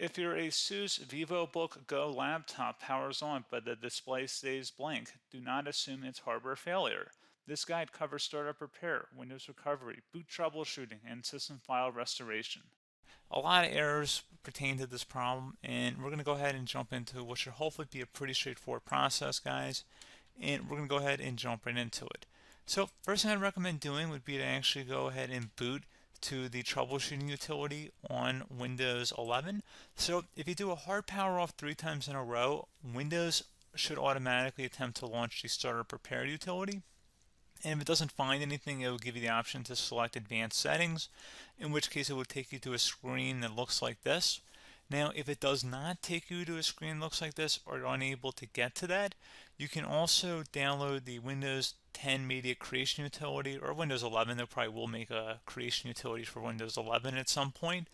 If your ASUS Vivobook Go laptop powers on but the display stays blank, do not assume it's hardware failure. This guide covers startup repair, Windows recovery, boot troubleshooting, and system file restoration. A lot of errors pertain to this problem, and we're going to go ahead and jump into what should hopefully be a pretty straightforward process, guys. And we're going to go ahead and jump right into it. So first thing I'd recommend doing would be to actually go ahead and boot to the troubleshooting utility on Windows 11. So if you do a hard power off 3 times in a row, Windows should automatically attempt to launch the startup repair utility. And if it doesn't find anything, it will give you the option to select advanced settings, in which case it will take you to a screen that looks like this. Now, if it does not take you to a screen that looks like this, or you're unable to get to that, you can also download the Windows 10 Media Creation Utility, or Windows 11. They probably will make a creation utility for Windows 11 at some point.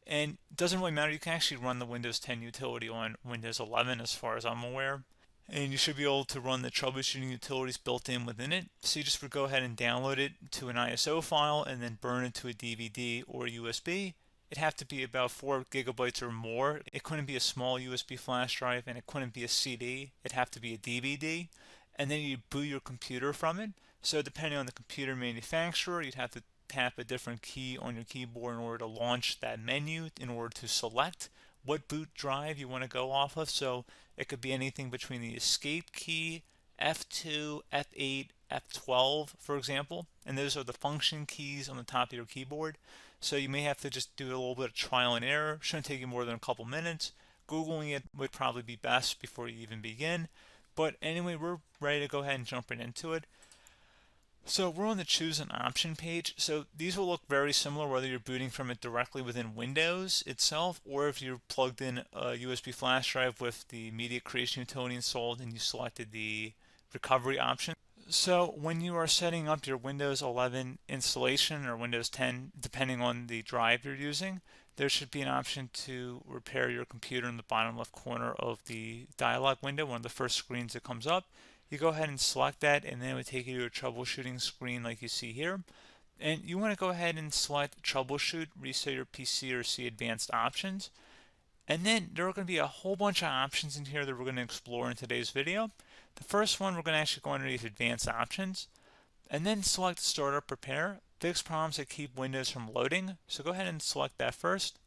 And it doesn't really matter. You can actually run the Windows 10 utility on Windows 11 as far as I'm aware. And you should be able to run the troubleshooting utilities built in within it. So you just would go ahead and download it to an ISO file and then burn it to a DVD or USB. It'd have to be about 4 gigabytes or more. It couldn't be a small USB flash drive, and it couldn't be a CD. It'd have to be a DVD. And then you boot your computer from it. So depending on the computer manufacturer, you'd have to tap a different key on your keyboard in order to launch that menu, in order to select what boot drive you want to go off of. So it could be anything between the escape key, F2, F8, F12, for example, and those are the function keys on the top of your keyboard. So you may have to just do a little bit of trial and error. Shouldn't take you more than a couple minutes. Googling it would probably be best before you even begin. But anyway, we're ready to go ahead and jump right into it. So we're on the choose an option page. So these will look very similar whether you're booting from it directly within Windows itself, or if you're plugged in a USB flash drive with the media creation utility installed and you selected the recovery option. So when you are setting up your Windows 11 installation or Windows 10, depending on the drive you're using, there should be an option to repair your computer in the bottom left corner of the dialog window, one of the first screens that comes up. You go ahead and select that, and then it would take you to a troubleshooting screen like you see here. And you want to go ahead and select troubleshoot, reset your PC, or see advanced options. And then there are going to be a whole bunch of options in here that we're going to explore in today's video. The first one, we're going to actually go underneath advanced options and then select startup repair, fix problems that keep Windows from loading. So go ahead and select that first.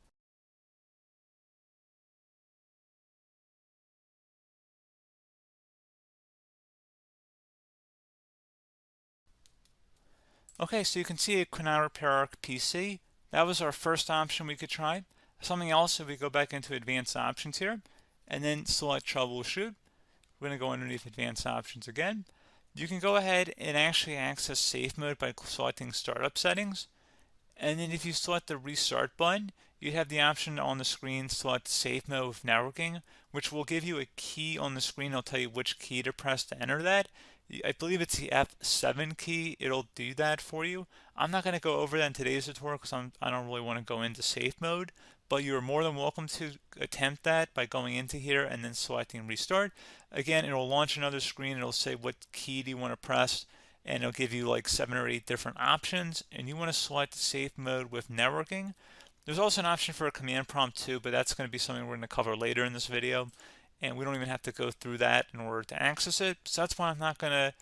Okay, so you can see it could now repair our PC. That was our first option we could try. Something else, if we go back into advanced options here and then select troubleshoot, we're going to go underneath advanced options again. You can go ahead and actually access safe mode by selecting startup settings. And then if you select the restart button, you have the option on the screen select safe mode with networking, which will give you a key on the screen. It'll tell you which key to press to enter that. I believe it's the F7 key. It'll do that for you. I'm not going to go over that in today's tutorial because I don't really want to go into safe mode, but you're more than welcome to attempt that by going into here and then selecting restart. Again, it'll launch another screen. It'll say what key do you want to press, and it'll give you like 7 or 8 different options, and you want to select safe mode with networking. There's also an option for a command prompt too, but that's going to be something we're going to cover later in this video, and we don't even have to go through that in order to access it. So that's why I'm not going to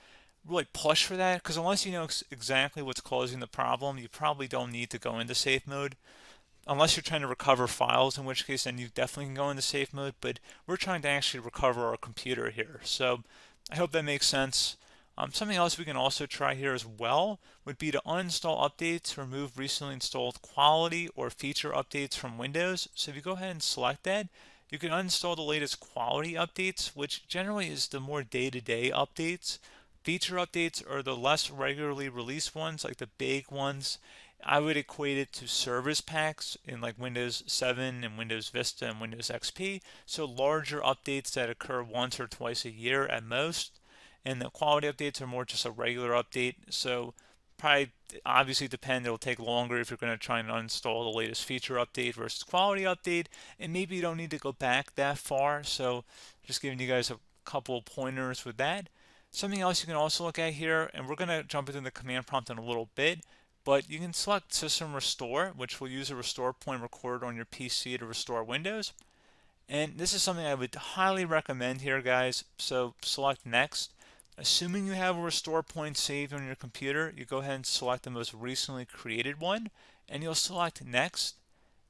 really push for that, because unless you know exactly what's causing the problem, you probably don't need to go into safe mode. Unless you're trying to recover files, in which case then you definitely can go into safe mode, but we're trying to actually recover our computer here. So I hope that makes sense. Something else we can also try here as well would be to uninstall updates, remove recently installed quality or feature updates from Windows. So if you go ahead and select that, you can uninstall the latest quality updates, which generally is the more day-to-day updates. Feature updates are the less regularly released ones, like the big ones. I would equate it to service packs in like Windows 7 and Windows Vista and Windows XP. So larger updates that occur once or twice a year at most. And the quality updates are more just a regular update. So probably obviously depend, it'll take longer if you're going to try and uninstall the latest feature update versus quality update. And maybe you don't need to go back that far. So just giving you guys a couple of pointers with that. Something else you can also look at here, and we're going to jump into the command prompt in a little bit, But you can select System Restore, which will use a restore point recorded on your PC to restore Windows. And this is something I would highly recommend here, guys. So select Next. Assuming you have a restore point saved on your computer, you go ahead and select the most recently created one, and you'll select Next,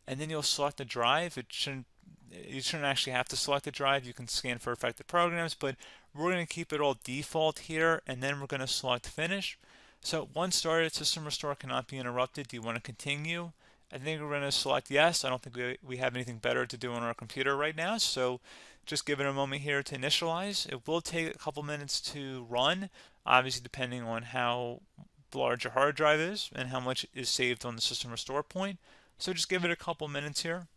and then you'll select the drive. You shouldn't actually have to select the drive. You can scan for affected programs, but we're going to keep it all default here, and then we're going to select Finish. So once started, System Restore cannot be interrupted. Do you want to continue? I think we're going to select yes. I don't think we have anything better to do on our computer right now, so just give it a moment here to initialize. It will take a couple minutes to run, obviously depending on how large your hard drive is and how much is saved on the System Restore point. So just give it a couple minutes here.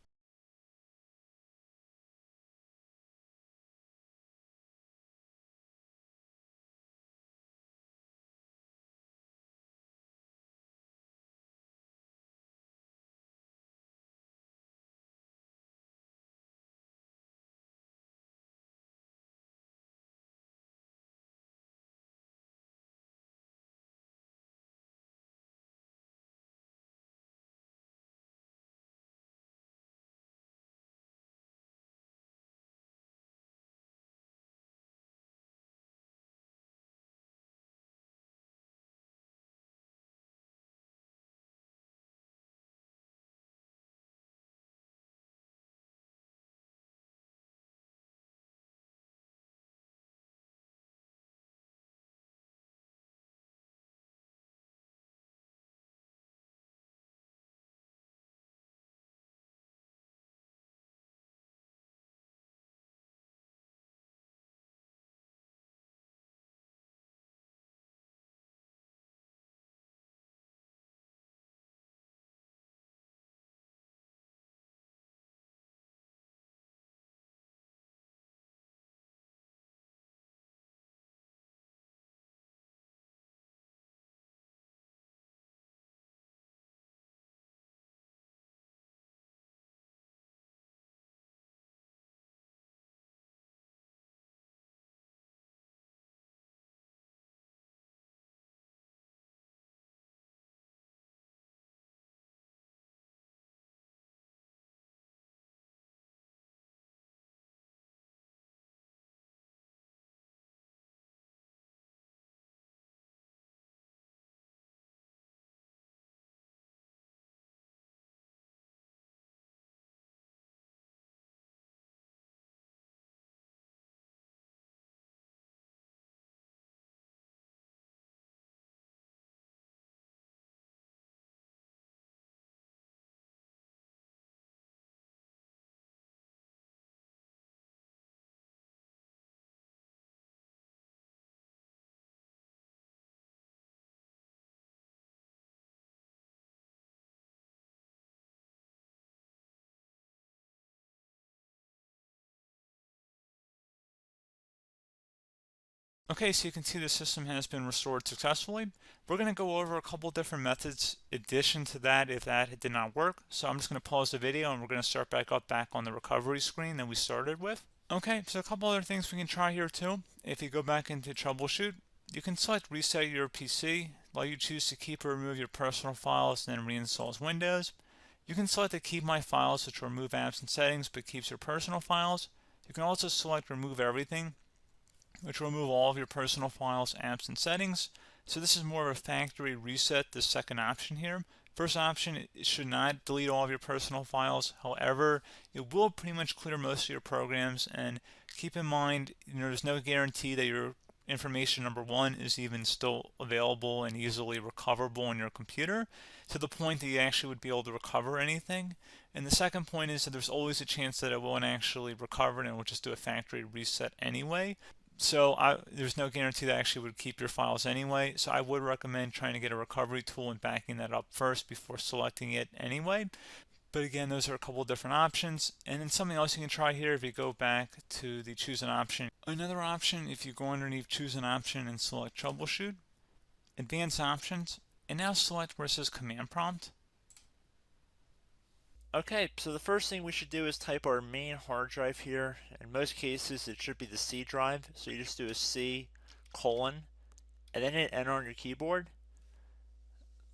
Okay, so you can see the system has been restored successfully. We're going to go over a couple different methods in addition to that if that did not work. So I'm just going to pause the video and we're going to start back on the recovery screen that we started with. Okay, so a couple other things we can try here too. If you go back into troubleshoot, you can select reset your PC while you choose to keep or remove your personal files and then reinstalls Windows. You can select to keep my files, which will remove apps and settings but keeps your personal files. You can also select remove everything, which will remove all of your personal files, apps, and settings. So this is more of a factory reset, the second option here. First option, it should not delete all of your personal files. However, it will pretty much clear most of your programs. And keep in mind, there's no guarantee that your information, number one, is even still available and easily recoverable on your computer to the point that you actually would be able to recover anything. And the second point is that there's always a chance that it won't actually recover and it will just do a factory reset anyway. So there's no guarantee that actually would keep your files anyway. So I would recommend trying to get a recovery tool and backing that up first before selecting it anyway. But again, those are a couple different options. And then something else you can try here if you go back to the choose an option. Another option, if you go underneath choose an option and select troubleshoot, advanced options, and now select where it says command prompt. Okay, so the first thing we should do is type our main hard drive here. In most cases, it should be the C drive. So you just do a C colon and then hit enter on your keyboard.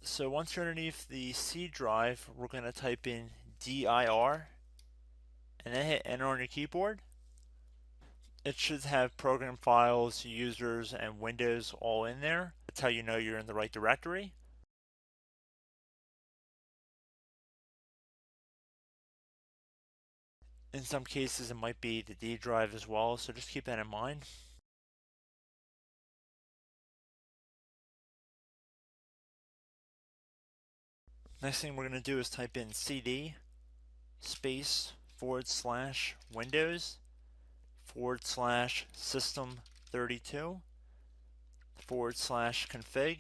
So once you're underneath the C drive, we're going to type in dir and then hit enter on your keyboard. It should have program files, users, and Windows all in there. That's how you know you're in the right directory. In some cases, it might be the D drive as well, so just keep that in mind. Next thing we're going to do is type in cd space / Windows / system 32 / config,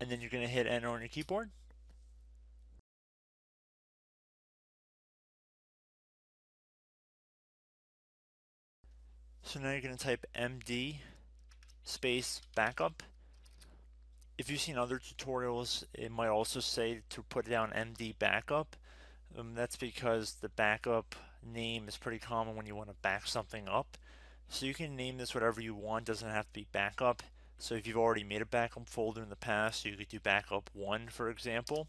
and then you're going to hit enter on your keyboard. So now you're going to type md space backup. If you've seen other tutorials, it might also say to put down md backup. That's because the backup name is pretty common when you want to back something up. So you can name this whatever you want, doesn't have to be backup. So if you've already made a backup folder in the past, you could do backup 1, for example.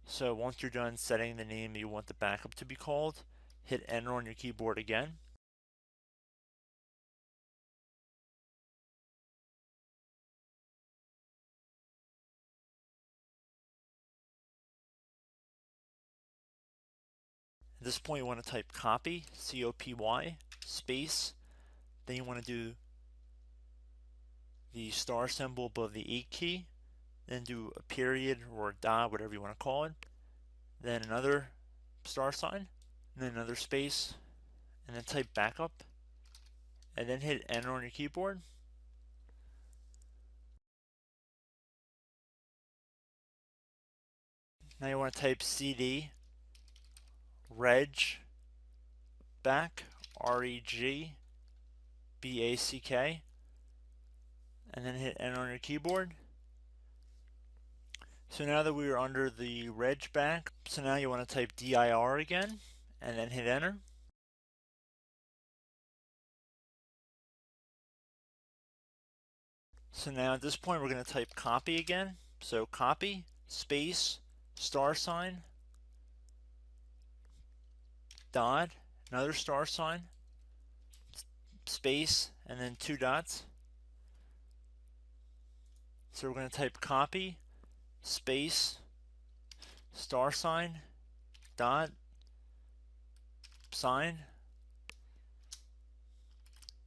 So once you're done setting the name you want the backup to be called, hit enter on your keyboard again. At this point, you want to type copy, C-O-P-Y, space. Then you want to do the star symbol above the 8 key. Then do a period or a dot, whatever you want to call it. Then another star sign, and then another space, and then type backup, and then hit enter on your keyboard. Now you want to type cd reg back, REGBACK, and then hit enter on your keyboard. So now that we are under the reg back, so now you want to type dir again, and then hit enter. So now at this point we're going to type copy again. So copy, space, star sign, dot, another star sign, space, and then 2 dots. So we're going to type copy, space, star sign, dot, sign,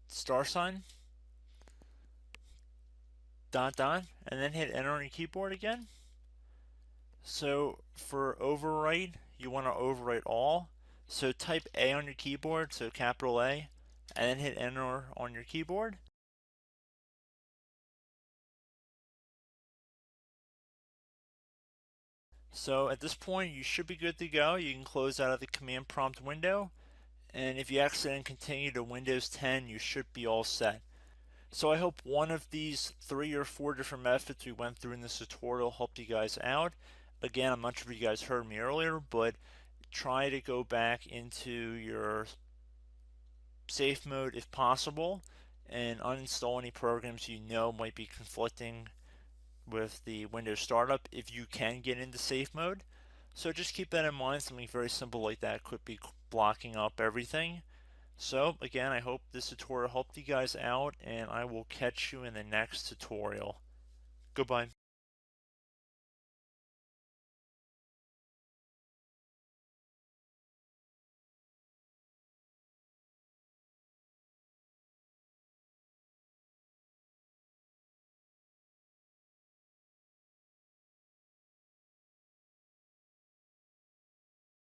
star sign, dot, dot, and then hit enter on your keyboard again. So for overwrite, you want to overwrite all. So type A on your keyboard, so capital A, and then hit enter on your keyboard. So at this point, you should be good to go. You can close out of the command prompt window. And if you accidentally continue to Windows 10, you should be all set. So I hope one of these 3 or 4 different methods we went through in this tutorial helped you guys out. Again, I'm not sure if you guys heard me earlier, but try to go back into your safe mode if possible and uninstall any programs you know might be conflicting with the Windows startup if you can get into safe mode. So just keep that in mind. Something very simple like that could be blocking up everything. So again, I hope this tutorial helped you guys out, and I will catch you in the next tutorial. Goodbye.